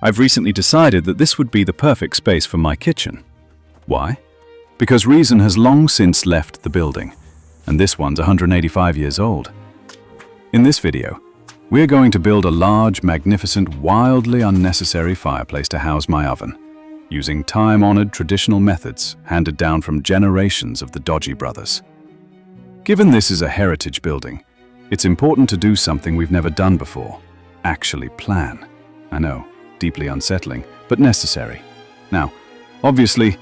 I've recently decided that this would be the perfect space for my kitchen. Why? Because reason has long since left the building, and this one's 185 years old. In this video, we're going to build a large, magnificent, wildly unnecessary fireplace to house my oven, using time-honored traditional methods handed down from generations of the Dodgy brothers. Given this is a heritage building, it's important to do something we've never done before, actually plan. I know, deeply unsettling, but necessary. Now, obviously,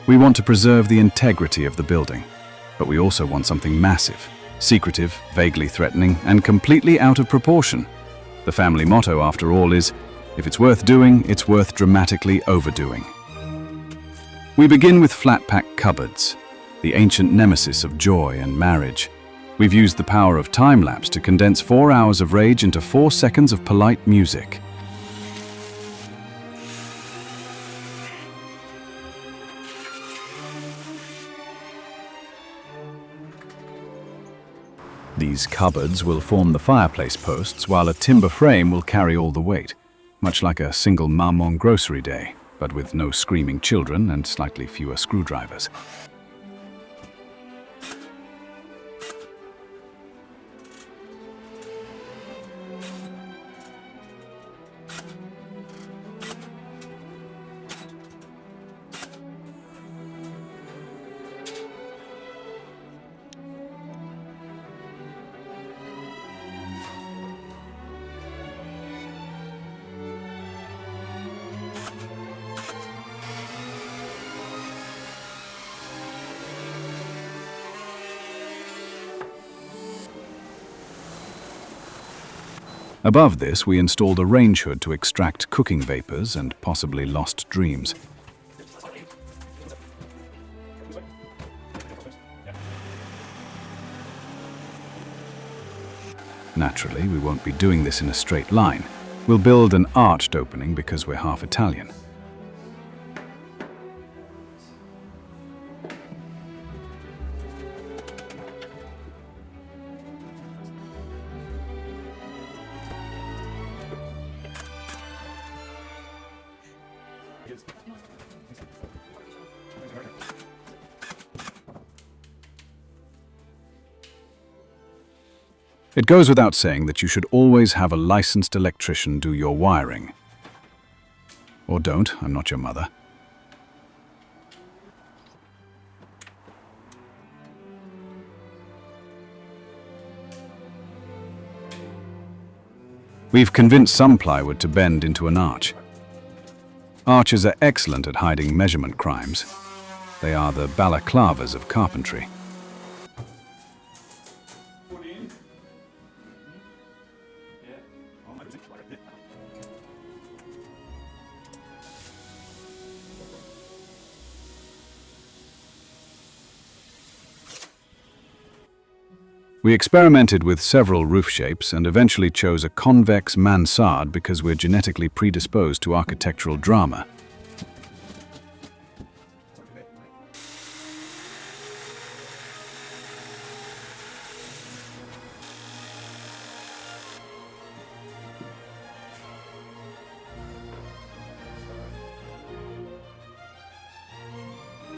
we want to preserve the integrity of the building, but we also want something massive, secretive, vaguely threatening, and completely out of proportion. The family motto, after all, is, if it's worth doing, it's worth dramatically overdoing. We begin with flat-pack cupboards, the ancient nemesis of joy and marriage. We've used the power of time-lapse to condense 4 hours of rage into 4 seconds of polite music. These cupboards will form the fireplace posts, while a timber frame will carry all the weight, much like a single mum on grocery day, but with no screaming children and slightly fewer screwdrivers. Above this, we installed a rangehood to extract cooking vapors and possibly lost dreams. Naturally, we won't be doing this in a straight line. We'll build an arched opening because we're half Italian. It goes without saying that you should always have a licensed electrician do your wiring. Or don't, I'm not your mother. We've convinced some plywood to bend into an arch. Arches are excellent at hiding measurement crimes. They are the balaclavas of carpentry. We experimented with several roof shapes and eventually chose a convex mansard because we're genetically predisposed to architectural drama.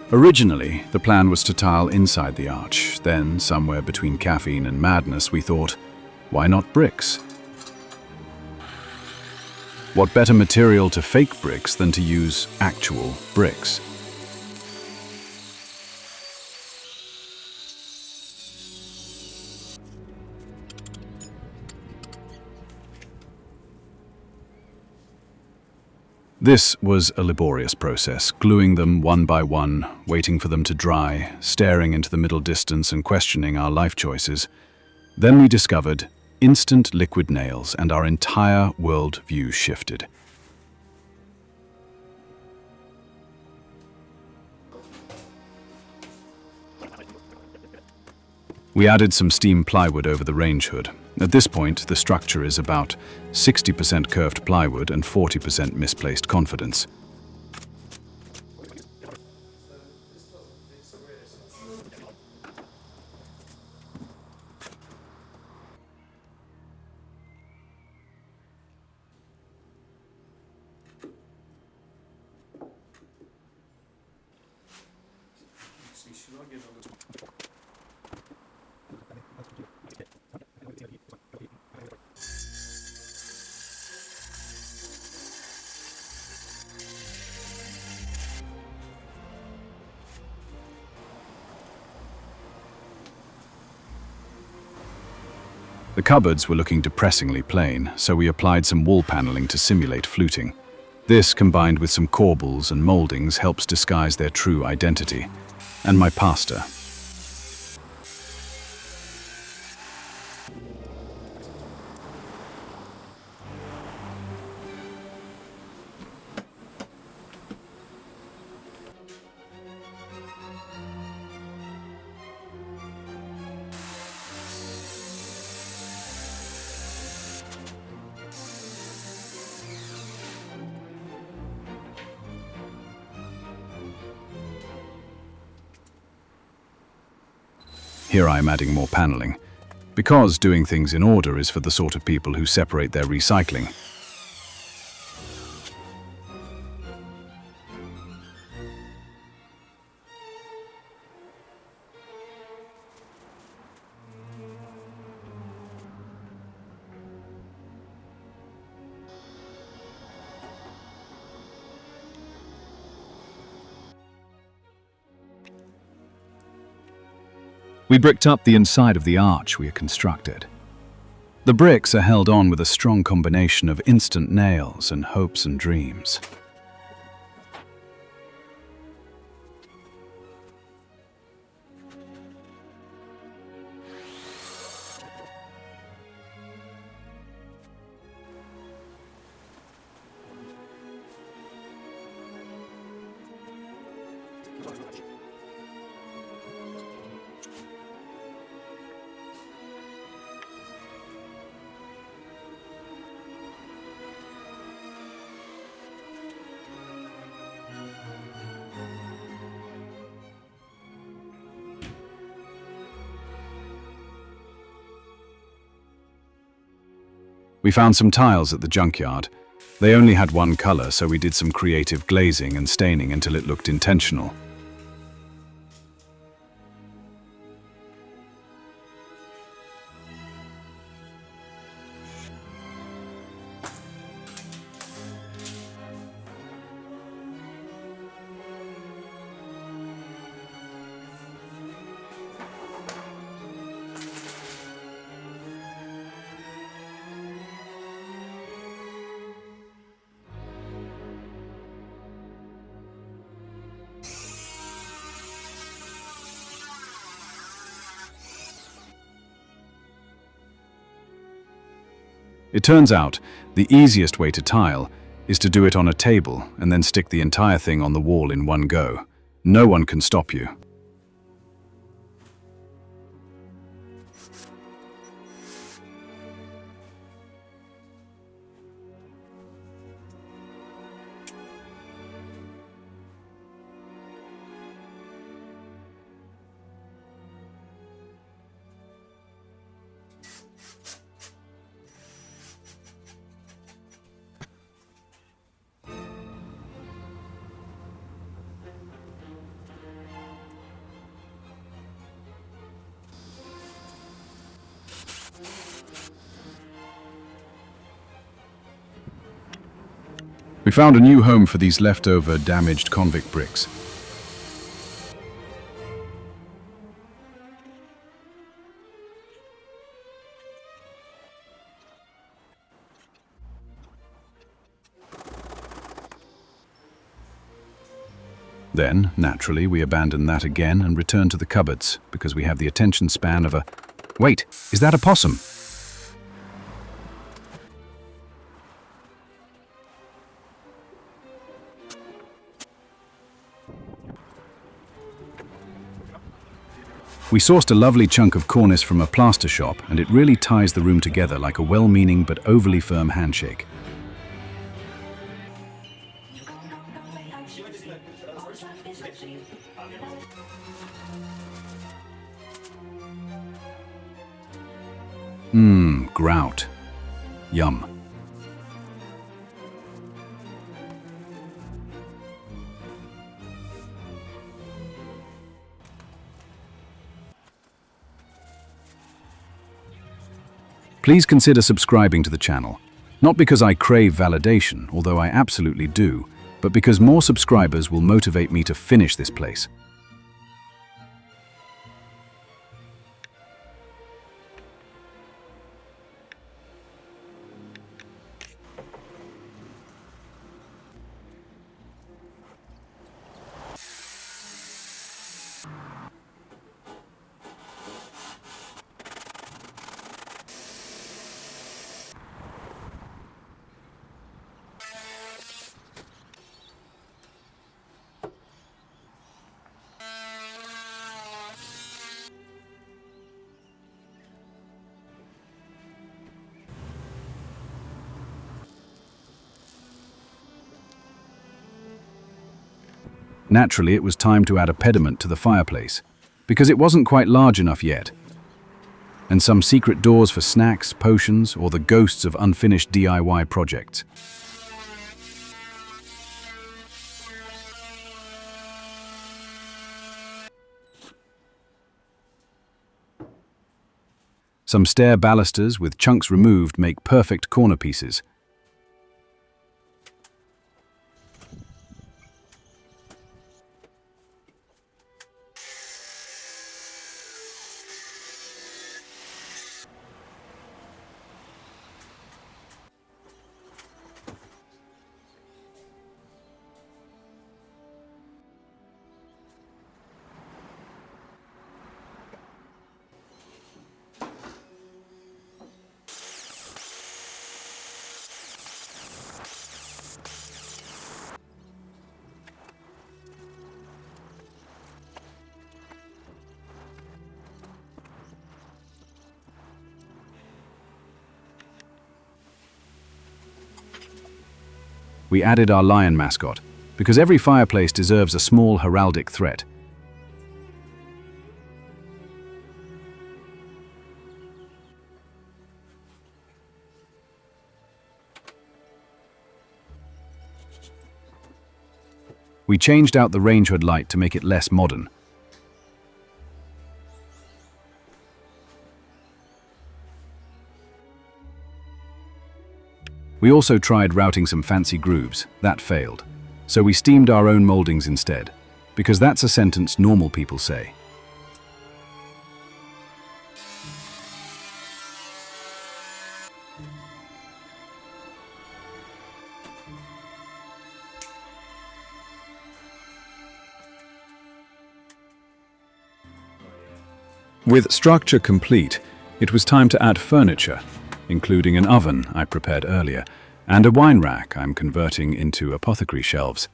Originally, the plan was to tile inside the arch. Then, somewhere between caffeine and madness, we thought, why not bricks? What better material to fake bricks than to use actual bricks? This was a laborious process, gluing them one by one, waiting for them to dry, staring into the middle distance and questioning our life choices. Then we discovered instant liquid nails and our entire world view shifted. We added some steam plywood over the rangehood. At this point, the structure is about 60% curved plywood and 40% misplaced confidence. The cupboards were looking depressingly plain, so we applied some wall paneling to simulate fluting. This, combined with some corbels and moldings, helps disguise their true identity. And my pasta. Here I am adding more paneling, because doing things in order is for the sort of people who separate their recycling. We bricked up the inside of the arch we had constructed. The bricks are held on with a strong combination of instant nails and hopes and dreams. We found some tiles at the junkyard. They only had one color, so we did some creative glazing and staining until it looked intentional. It turns out, the easiest way to tile is to do it on a table and then stick the entire thing on the wall in one go. No one can stop you. We found a new home for these leftover, damaged convict bricks. Then, naturally, we abandon that again and return to the cupboards, because we have the attention span of a... Wait, is that a possum? We sourced a lovely chunk of cornice from a plaster shop, and it really ties the room together like a well-meaning but overly firm handshake. Grout. Yum. Please consider subscribing to the channel, not because I crave validation, although I absolutely do, but because more subscribers will motivate me to finish this place. Naturally, it was time to add a pediment to the fireplace, because it wasn't quite large enough yet. And some secret doors for snacks, potions, or the ghosts of unfinished DIY projects. Some stair balusters with chunks removed make perfect corner pieces. We added our lion mascot, because every fireplace deserves a small heraldic threat. We changed out the rangehood light to make it less modern. We also tried routing some fancy grooves. That failed. So we steamed our own moldings instead, because that's a sentence normal people say. With structure complete, it was time to add furniture, including an oven I prepared earlier, and a wine rack I'm converting into apothecary shelves.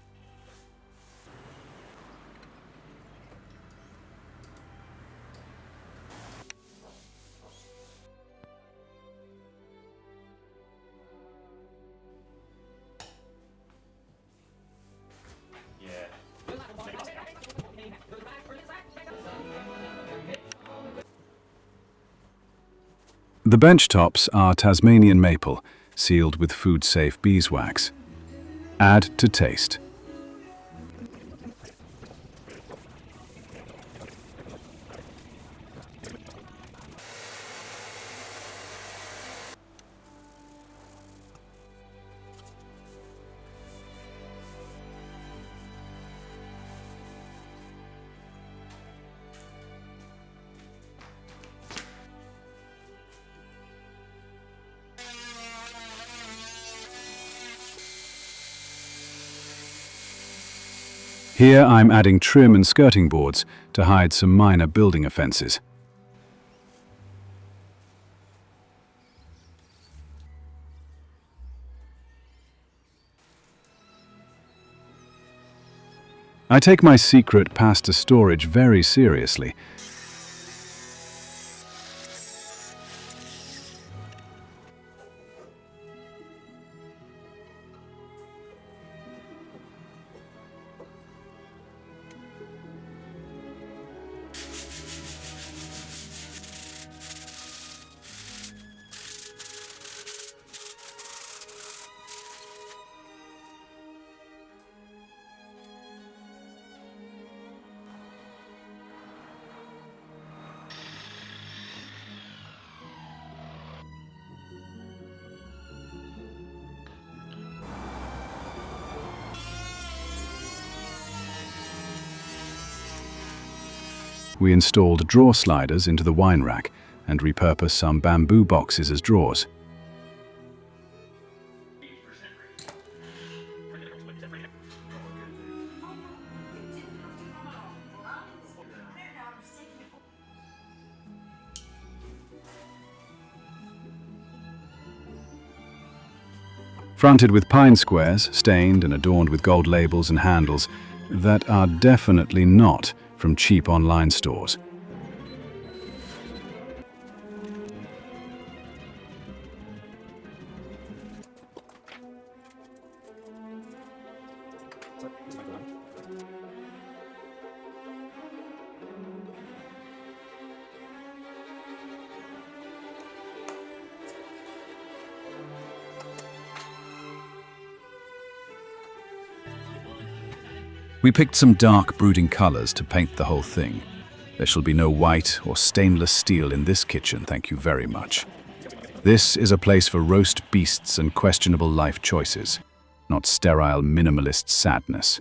The bench tops are Tasmanian maple, sealed with food-safe beeswax. Add to taste. Here I'm adding trim and skirting boards to hide some minor building offences. I take my secret pasta storage very seriously. We installed drawer sliders into the wine rack and repurposed some bamboo boxes as drawers. Fronted with pine squares, stained and adorned with gold labels and handles that are definitely not from cheap online stores. We picked some dark, brooding colors to paint the whole thing. There shall be no white or stainless steel in this kitchen, thank you very much. This is a place for roast beasts and questionable life choices, not sterile minimalist sadness.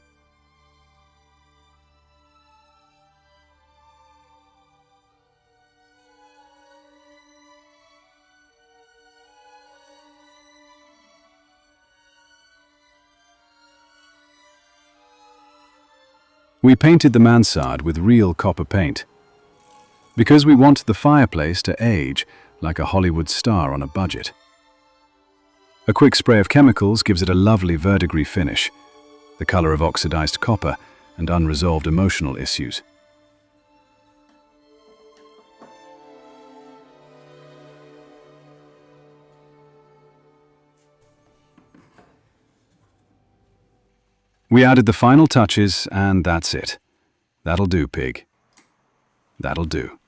We painted the mansard with real copper paint, because we want the fireplace to age like a Hollywood star on a budget. A quick spray of chemicals gives it a lovely verdigris finish, the color of oxidized copper and unresolved emotional issues. We added the final touches, and that's it. That'll do, pig. That'll do.